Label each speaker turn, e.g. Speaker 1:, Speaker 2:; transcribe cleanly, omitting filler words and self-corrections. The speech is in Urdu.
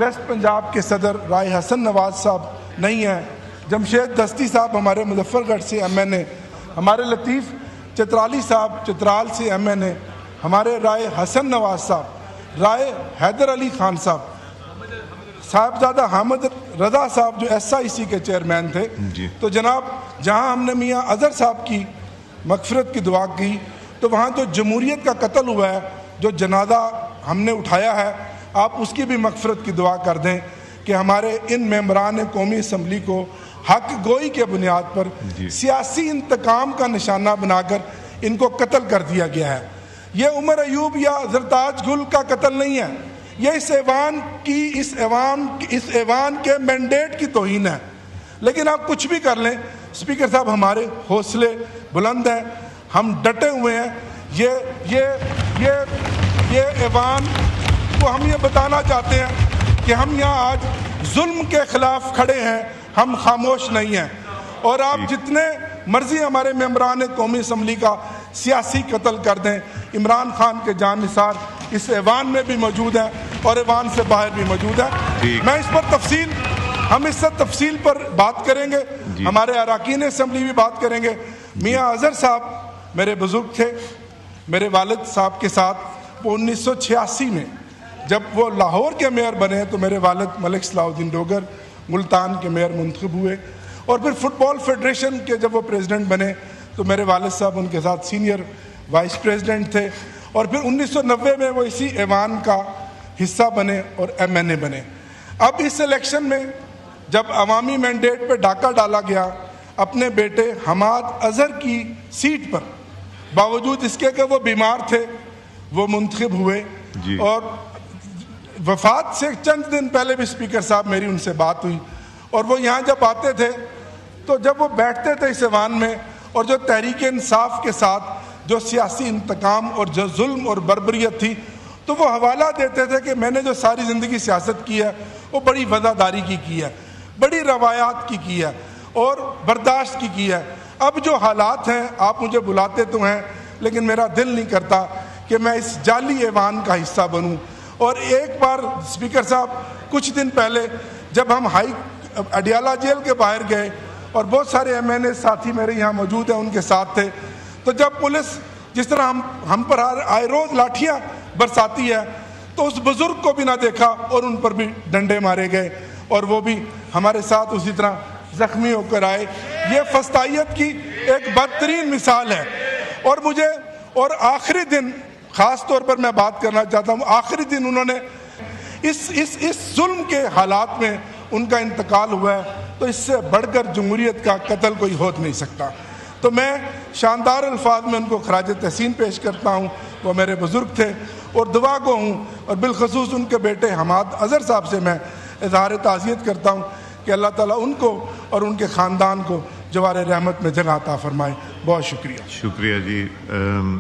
Speaker 1: ویسٹ پنجاب کے صدر رائے حسن نواز صاحب نہیں ہیں، جمشید دستی صاحب ہمارے مظفر گڑھ سے ایم این اے، ہمارے لطیف چترالی صاحب چترال سے ایم این اے، ہمارے رائے حسن نواز صاحب، رائے حیدر علی خان صاحبزادہ حامد رضا صاحب جو ایس آئی سی کے چیئرمین تھے تو جناب جہاں ہم نے میاں اظہر صاحب کی مغفرت کی دعا کی تو وہاں جو جمہوریت کا قتل ہوا ہے، جو جنازہ ہم نے اٹھایا ہے، آپ اس کی بھی مغفرت کی دعا کر دیں کہ ہمارے ان ممبران قومی اسمبلی کو حق گوئی کے بنیاد پر سیاسی انتقام کا نشانہ بنا کر ان کو قتل کر دیا گیا ہے۔ یہ عمر ایوب یا زرتاج گل کا قتل نہیں ہے، یہ اس ایوان کے مینڈیٹ کی توہین ہے۔ لیکن آپ کچھ بھی کر لیں، اسپیکر صاحب ہمارے حوصلے بلند ہیں، ہم ڈٹے ہوئے ہیں۔ یہ ایوان کو ہم یہ بتانا چاہتے ہیں کہ ہم یہاں آج ظلم کے خلاف کھڑے ہیں، ہم خاموش نہیں ہیں، اور آپ جتنے مرضی ہمارے ممبران قومی اسمبلی کا سیاسی قتل کر دیں، عمران خان کے جان نثار اس ایوان میں بھی موجود ہیں اور ایوان سے باہر بھی موجود ہیں۔ ہم اس سے تفصیل پر بات کریں گے، ہمارے اراکین اسمبلی بھی بات کریں گے۔ میاں اظہر صاحب میرے بزرگ تھے، میرے والد صاحب کے ساتھ وہ 1986 میں جب وہ لاہور کے میئر بنے تو میرے والد ملک صلاح الدین ڈوگر ملتان کے میئر منتخب ہوئے، اور پھر فٹ بال فیڈریشن کے جب وہ پریزیڈنٹ بنے تو میرے والد صاحب ان کے ساتھ سینئر وائس پریزیڈنٹ تھے، اور پھر 1990 میں وہ اسی ایوان کا حصہ بنے اور ایم این اے بنے۔ اب اس الیکشن میں جب عوامی مینڈیٹ پہ ڈاکہ ڈالا گیا، اپنے بیٹے حماد اظہر کی سیٹ پر باوجود اس کے کہ وہ بیمار تھے وہ منتخب ہوئے، اور وفات سے چند دن پہلے بھی اسپیکر صاحب میری ان سے بات ہوئی، اور وہ یہاں جب آتے تھے تو جب وہ بیٹھتے تھے اس ایوان میں اور جو تحریک انصاف کے ساتھ جو سیاسی انتقام اور جو ظلم اور بربریت تھی تو وہ حوالہ دیتے تھے کہ میں نے جو ساری زندگی سیاست کی ہے وہ بڑی وفاداری کی ہے، بڑی روایات کی ہے اور برداشت کی ہے۔ اب جو حالات ہیں، آپ مجھے بلاتے تو ہیں لیکن میرا دل نہیں کرتا کہ میں اس جعلی ایوان کا حصہ بنوں۔ اور ایک بار اسپیکر صاحب کچھ دن پہلے جب ہم اڈیالہ جیل کے باہر گئے اور بہت سارے ایم این اے ساتھی میرے یہاں موجود ہیں ان کے ساتھ تھے، تو جب پولیس جس طرح ہم پر آئے روز لاٹھیاں برساتی ہے تو اس بزرگ کو بھی نہ دیکھا اور ان پر بھی ڈنڈے مارے گئے، اور وہ بھی ہمارے ساتھ اسی طرح زخمی ہو کر آئے۔ یہ فسطائیت کی ایک بدترین مثال ہے، اور آخری دن خاص طور پر میں بات کرنا چاہتا ہوں، آخری دن انہوں نے اس ظلم کے حالات میں ان کا انتقال ہوا ہے، تو اس سے بڑھ کر جمہوریت کا قتل کوئی ہو نہیں سکتا۔ تو میں شاندار الفاظ میں ان کو خراج تحسین پیش کرتا ہوں، وہ میرے بزرگ تھے اور دعا گو ہوں، اور بالخصوص ان کے بیٹے حماد اظہر صاحب سے میں اظہار تعزیت کرتا ہوں کہ اللہ تعالیٰ ان کو اور ان کے خاندان کو جوار رحمت میں جگہ عطا فرمائے۔ بہت شکریہ۔
Speaker 2: شکریہ جی۔